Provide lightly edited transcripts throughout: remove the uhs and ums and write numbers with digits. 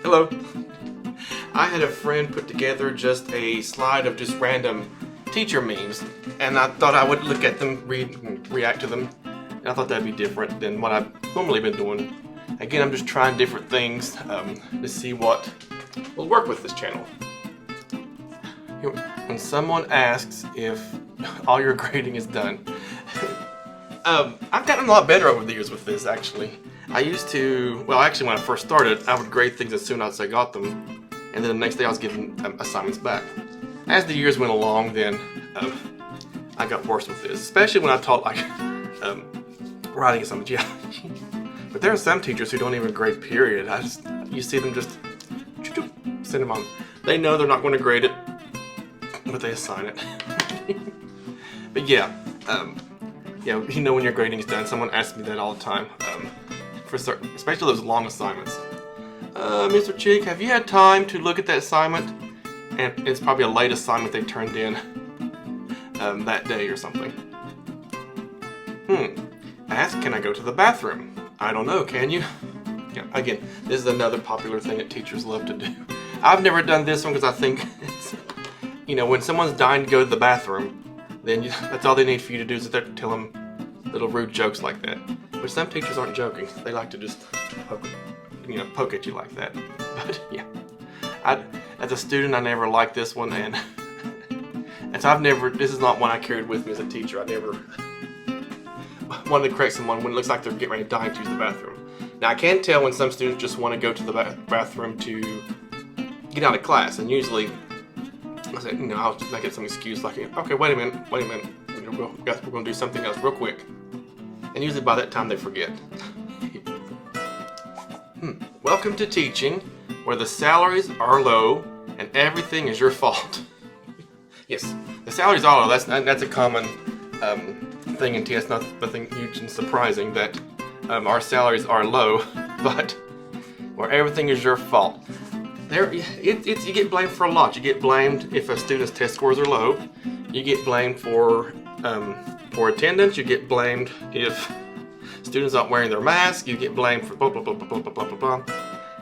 Hello. I had a friend put together just a slide of just random teacher memes, and I thought I would look at them, read, and react to them. And I thought that'd be different than what I've normally been doing. Again, I'm just trying different things to see what will work with this channel. When someone asks if all your grading is done, I've gotten a lot better over the years with this, actually. I used to, well, actually when I first started, I would grade things as soon as I got them, and then the next day I was giving assignments back. As the years went along, then I got worse with this, especially when I taught like writing assignments. Yeah, but there are some teachers who don't even grade, period. You see them just send them on. They know they're not going to grade it, but they assign it. But yeah, you know when your grading is done. Someone asks me that all the time, for certain, especially those long assignments. Mr. Chick, have you had time to look at that assignment? And it's probably a late assignment they turned in that day or something. Ask, can I go to the bathroom? I don't know, can you? Yeah, again, this is another popular thing that teachers love to do. I've never done this one because I think it's, when someone's dying to go to the bathroom, then that's all they need for you to do is tell them little rude jokes like that. But some teachers aren't joking. They like to just poke at you like that. But yeah, as a student, I never liked this one, and so this is not one I carried with me as a teacher. I never wanted to correct someone when it looks like they're getting ready to die to use the bathroom. Now I can tell when some students just want to go to the bathroom to get out of class, and usually I say, I'll just make it some excuse like, okay, wait a minute, we're going to do something else real quick. And usually by that time they forget. Welcome to teaching, where the salaries are low and everything is your fault. Yes, the salaries are low. That's a common thing in TS. Nothing huge and surprising that our salaries are low, but where everything is your fault. You get blamed for a lot. You get blamed if a student's test scores are low. You get blamed for attendance. You get blamed if students aren't wearing their mask. You get blamed for blah, blah, blah, blah, blah, blah, blah, blah.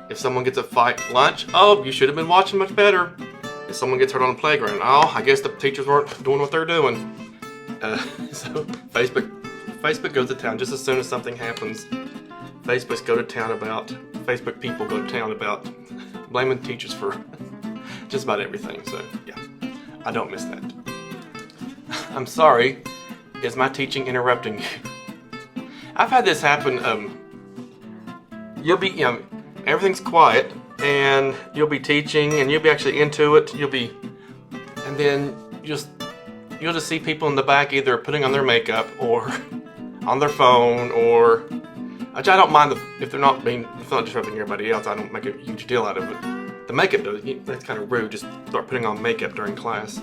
If someone gets a fight at lunch, oh, you should have been watching much better. If someone gets hurt on the playground, oh, I guess the teachers weren't doing what they're doing. So Facebook goes to town just as soon as something happens. Facebook people go to town about blaming teachers for just about everything. So yeah, I don't miss that. I'm sorry. Is my teaching interrupting you? I've had this happen. You'll be, everything's quiet, and you'll be teaching, and you'll be actually into it. And then you'll just see people in the back either putting on their makeup or on their phone, or which I don't mind if they're not disrupting everybody else. I don't make a huge deal out of it. The makeup does. That's kind of rude. Just start putting on makeup during class,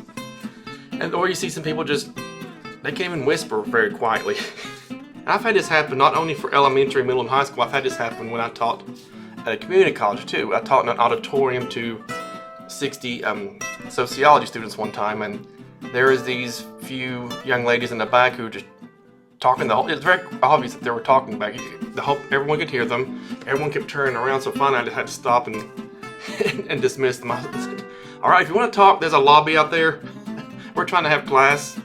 or you see some people they can't even whisper very quietly. And I've had this happen not only for elementary, middle, and high school. I've had this happen when I taught at a community college too. I taught in an auditorium to 60 sociology students one time, and there was these few young ladies in the back who were just talking it was very obvious that they were talking back. Everyone could hear them. Everyone kept turning around, so finally I just had to stop and dismiss them. I said, all right, if you want to talk, there's a lobby out there. We're trying to have class.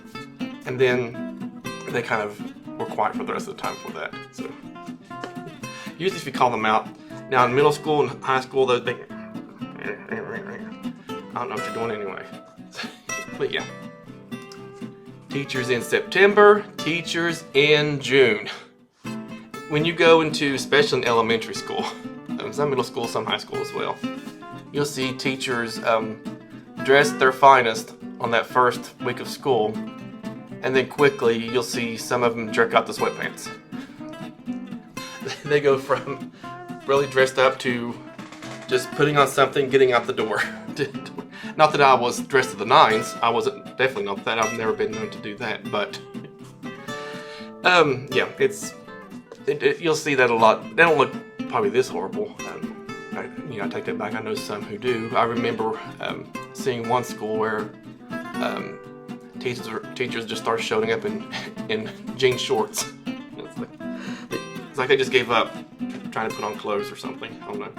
And then they kind of were quiet for the rest of the time for that. So usually if you call them out. Now in middle school and high school, I don't know what you're doing anyway. But yeah. Teachers in September, teachers in June. When you go into, especially in elementary school, some middle school, some high school as well, you'll see teachers dress their finest on that first week of school, and then quickly you'll see some of them jerk out the sweatpants. They go from really dressed up to just putting on something, getting out the door. Not that I was dressed to the nines. I wasn't, definitely not that. I've never been known to do that, but yeah, you'll see that a lot. They don't look probably this horrible. I take that back. I know some who do. I remember seeing one school where teachers just started showing up in jean shorts. It's like they just gave up trying to put on clothes or something. I don't know.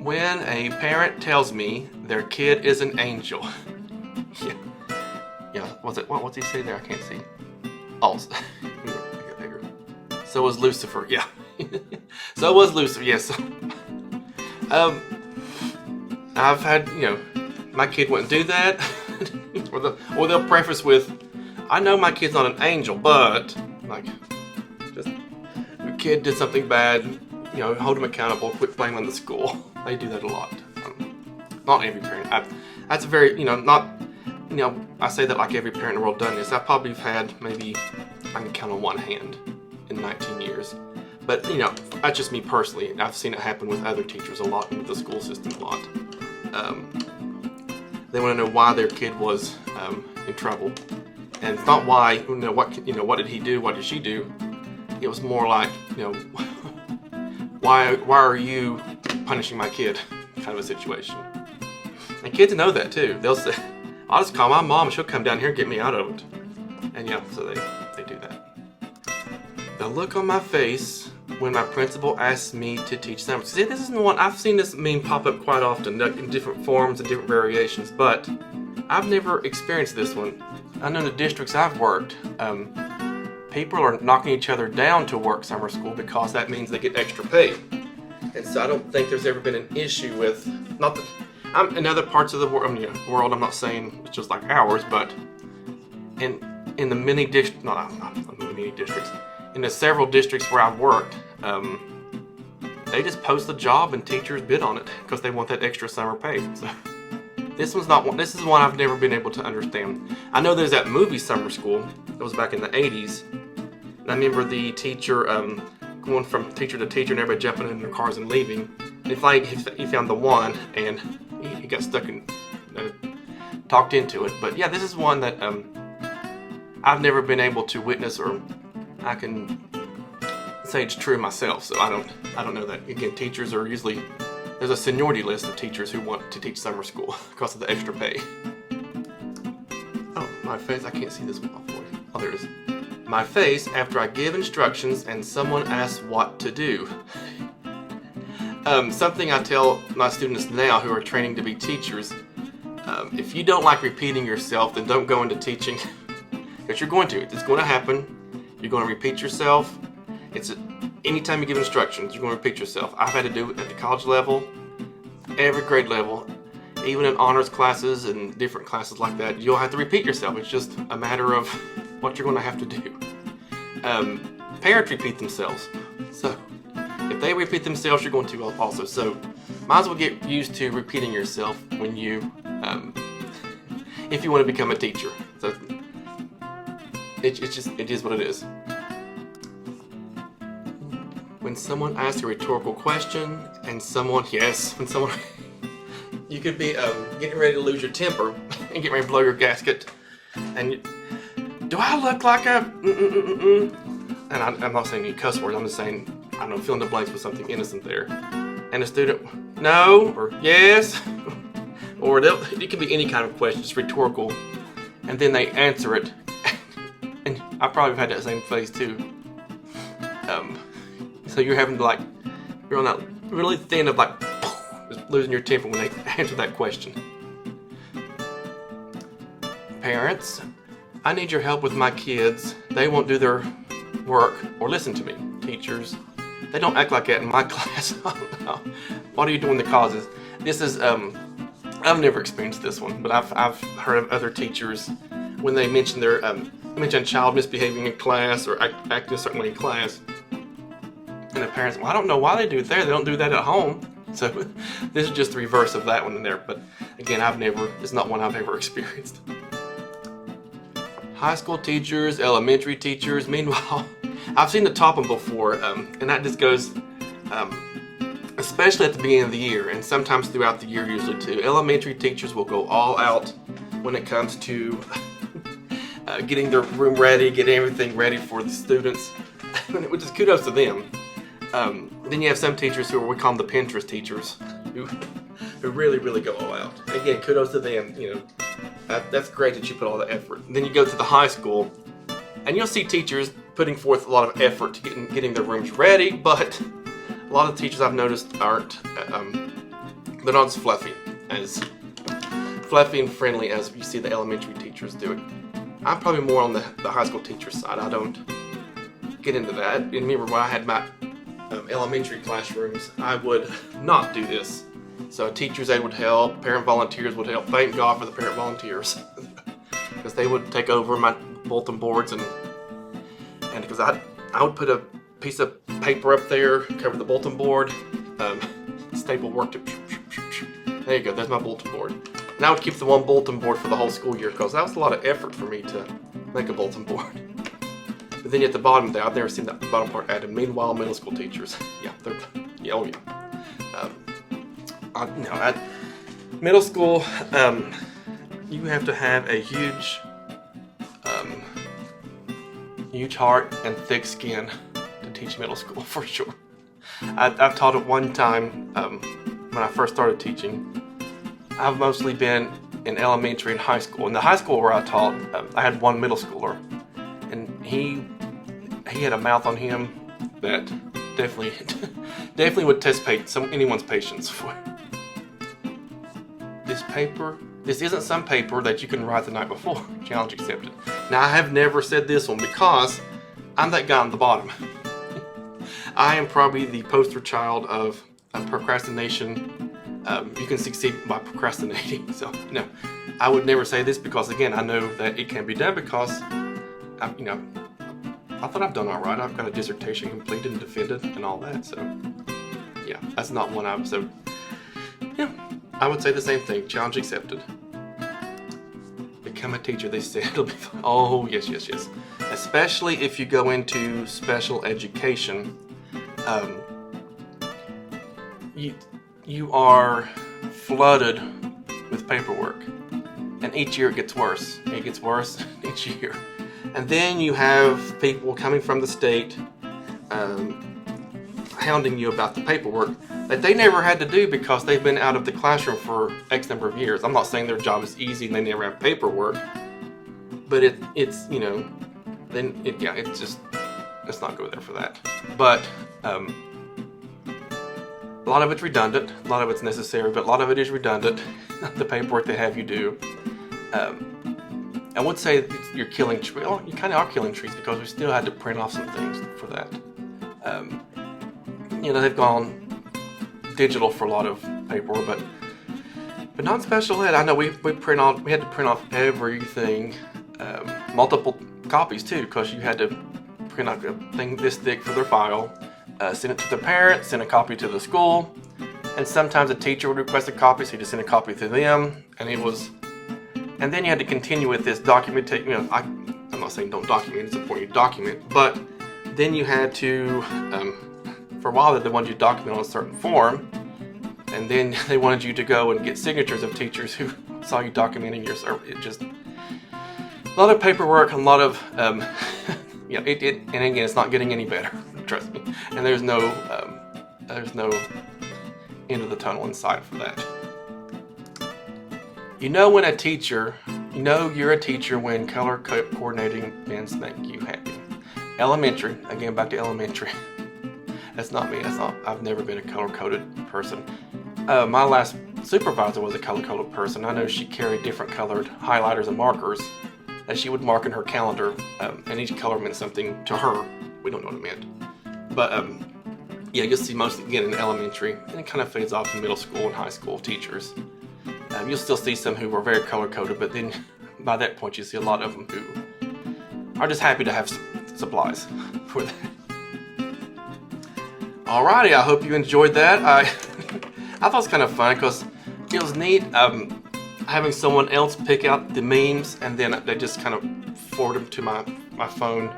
When a parent tells me their kid is an angel. Yeah. What's he say there? I can't see. Oh, so was Lucifer. Yeah. So was Lucifer. Yes. I've had, my kid wouldn't do that. or they'll preface with, I know my kid's not an angel, but just your kid did something bad, hold them accountable, quit blaming the school. They do that a lot. Not every parent. That's a very, I say that like every parent in the world done this. I probably have had maybe, I can count on one hand in 19 years. But, that's just me personally. I've seen it happen with other teachers a lot and with the school system a lot. They want to know why their kid was in trouble. And it's not why, what did he do, what did she do? It was more like, why are you punishing my kid kind of a situation. And kids know that too. They'll say, I'll just call my mom, she'll come down here and get me out of it. And so they do that. The look on my face when my principal asked me to teach summer. See, this is the one, I've seen this meme pop up quite often in different forms and different variations, but I've never experienced this one. I know in the districts I've worked, people are knocking each other down to work summer school because that means they get extra pay. And so I don't think there's ever been an issue with, not that, in other parts of the world, I'm not saying it's just like ours, but in the many districts, not the many districts, in the several districts where I've worked, they just post the job and teachers bid on it because they want that extra summer pay. So this is one I've never been able to understand. I know there's that movie Summer School that was back in the 80s. And I remember the teacher going from teacher to teacher and everybody jumping in their cars and leaving. And finally he found the one and he got stuck and talked into it. But yeah, this is one that I've never been able to witness, or I can say it's true myself. So I don't know that. Again, teachers are usually, there's a seniority list of teachers who want to teach summer school because of the extra pay. Oh, my face, I can't see this one. Oh, there it is. My face after I give instructions and someone asks what to do. Something I tell my students now who are training to be teachers, if you don't like repeating yourself, then don't go into teaching. Because you're going to. It's going to happen. You're going to repeat yourself. Anytime you give instructions, you're going to repeat yourself. I've had to do it at the college level, every grade level, even in honors classes and different classes like that. You'll have to repeat yourself. It's just a matter of what you're going to have to do. Parents repeat themselves. So if they repeat themselves, you're going to also. So might as well get used to repeating yourself when you, if you want to become a teacher. So it is what it is. When someone asks a rhetorical question and when someone, you could be getting ready to lose your temper and get ready to blow your gasket, and do I look like a and I'm not saying any cuss words, I'm just saying, I don't know, fill in the blanks with something innocent there. And the student, no, or yes, or it could be any kind of question, just rhetorical, and then they answer it. And I probably have had that same face too. So you're having to you're on that really thin of just losing your temper when they answer that question. Parents, I need your help with my kids. They won't do their work or listen to me. Teachers, they don't act like that in my class. What are you doing the causes? This is, I've never experienced this one, but I've heard of other teachers when they mention their, mention a child misbehaving in class or acting a certain way in class. And the parents, well, I don't know why they do it there. They don't do that at home. So this is just the reverse of that one in there. But again, it's not one I've ever experienced. High school teachers, elementary teachers. Meanwhile, I've seen the top one before, and that just goes, especially at the beginning of the year, and sometimes throughout the year usually too. Elementary teachers will go all out when it comes to getting their room ready, getting everything ready for the students, which is kudos to them. Then you have some teachers who we call them the Pinterest teachers, who really, really go all out. Again, kudos to them. That's great that you put all the effort. Then you go to the high school, and you'll see teachers putting forth a lot of effort to getting their rooms ready. But a lot of teachers I've noticed aren't They're not as fluffy and friendly as you see the elementary teachers do it. I'm probably more on the high school teacher side. I don't get into that. And remember when I had my elementary classrooms, I would not do this. So teachers, they would help, parent volunteers would help. Thank God for the parent volunteers. Because they would take over my bulletin boards and because I would put a piece of paper up there, cover the bulletin board, staple worked it. There you go, there's my bulletin board. And I would keep the one bulletin board for the whole school year because that was a lot of effort for me to make a bulletin board. But then at the bottom there, I've never seen that bottom part added. Meanwhile, middle school teachers, at middle school, you have to have a huge heart and thick skin to teach middle school for sure. I've taught it one time when I first started teaching. I've mostly been in elementary and high school. In the high school where I taught, I had one middle schooler, and he had a mouth on him that definitely would test anyone's patience for. This isn't some paper that you can write the night before. Challenge accepted. Now, I have never said this one because I'm that guy on the bottom. I am probably the poster child of procrastination. You can succeed by procrastinating. So, no, I would never say this because, again, I know that it can be done because, I thought I've done all right. I've got a dissertation completed and defended and all that. So, yeah, that's not one I would say the same thing. Challenge accepted. Become a teacher, they said. It'll be fun. Oh, yes. Especially if you go into special education. You are flooded with paperwork. And each year it gets worse. It gets worse each year. And then you have people coming from the state hounding you about the paperwork that they never had to do because they've been out of the classroom for X number of years. I'm not saying their job is easy and they never have paperwork, but let's not go there for that. But a lot of it's redundant, a lot of it's necessary, but a lot of it is redundant, the paperwork they have you do. I would say you're killing trees. Well, you kind of are killing trees because we still had to print off some things for that. They've gone digital for a lot of paperwork, but not special ed. I know we had to print off everything, multiple copies too, because you had to print out a thing this thick for their file, send it to the parents, send a copy to the school, and sometimes a teacher would request a copy, so you just send a copy to them, and then you had to continue with this documentation. I'm not saying don't document; it's important you document, but then you had to. For a while, they wanted you to document on a certain form, and then they wanted you to go and get signatures of teachers who saw you documenting your service. It just a lot of paperwork, a lot of and again, it's not getting any better. Trust me. And there's no end of the tunnel in sight for that. You're a teacher when color coordinating bins make you happy. Elementary, again back to elementary. That's not me. I've never been a color-coded person. My last supervisor was a color-coded person. I know she carried different colored highlighters and markers that she would mark in her calendar, and each color meant something to her. We don't know what it meant. But you'll see most again in elementary, and it kind of fades off in middle school and high school teachers. You'll still see some who are very color-coded, but then by that point you see a lot of them who are just happy to have supplies for that. Alrighty, I hope you enjoyed that. I thought it was kind of fun because it was neat having someone else pick out the memes and then they just kind of forward them to my phone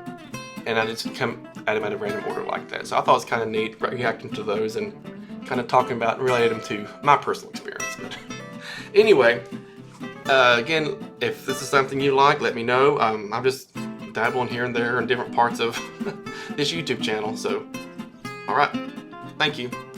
and I just come at them at a random order like that. So I thought it was kind of neat reacting to those and kind of talking about and relating them to my personal experience. But anyway, again, if this is something you like, let me know. I'm just dabbling here and there in different parts of this YouTube channel. So, all right, thank you.